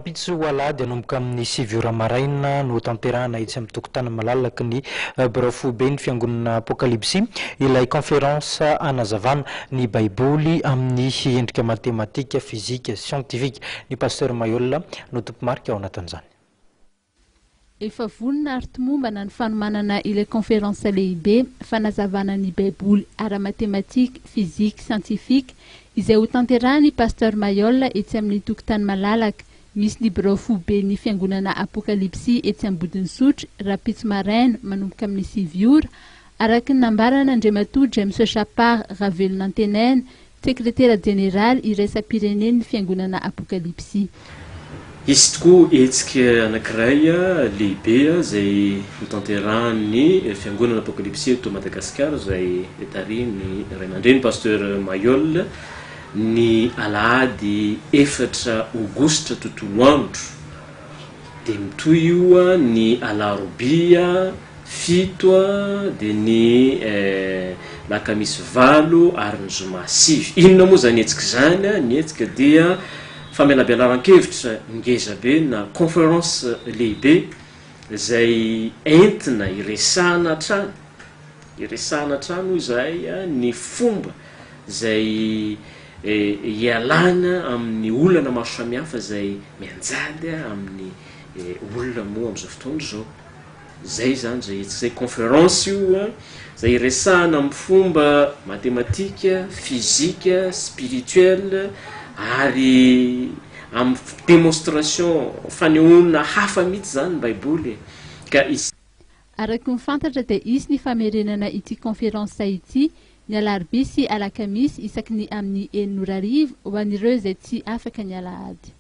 Pitsy wala dia nomboka amin'ny 7 maraina no tanterahana itsy amin'ny tokotany malalaka ny birao be ny fiangonana apokalipsy ilay conférence anazavana ny baiboly amin'ny endrika matematika, fizika, scientifique ny pasteur Mayol no tompomarika ao anatin'izany. Efa vonina ary tomombana ny fanomanana ilay conférence lehibe fanazavana ny baiboly ara-matematika, fizika, scientifique izay ho tanterahany pasteur Mayol etsy amin'ny tokotany malalaka. Misy ny birao be ny fiangonana apokalipsy etsy ambodiny sotry rapitsy maraina manomboka amin'ny 7 araka ny nambarana Andriamatoa James Chapard Ravelona Antenaina, sekretera général iraisam-pirenen'ny fiangonana apokalipsy. Izy tokoa hetsika anankiray lehibe zay notanterahany fiangonana apokalipsy eto Madagasikara zay tariny ray aman-dreny pasteur Mayol ny alahady 4 aogositra tontolo andro dia mitoy io ny alarobia 7 dia ny lakamisy 8 ary ny zoma 6. Inona moa zany hetsika zany? Ny hetsika dia famelabealaran-kevitra ngeza be na conférence lehibe zay entina iresahana trano izay ny fomba zay ialana amin'ny olana maro samihafa zay mianjady amin'ny olona moa amin'izao fotoana zao. Zay zany zay zay conférence io zay iresahana amin'ny fomba matematika, fizika, spirituel ary amin'ny démonstration fanehoana hafa mihitsy zany ny baiboly ka izy araky ny fantatra dia isy ny famerenana ity conférence ity ny alarobia sy alakamisy isaky ny amin'ny 9 ho an'ireo zay tsy afaka ny alahady.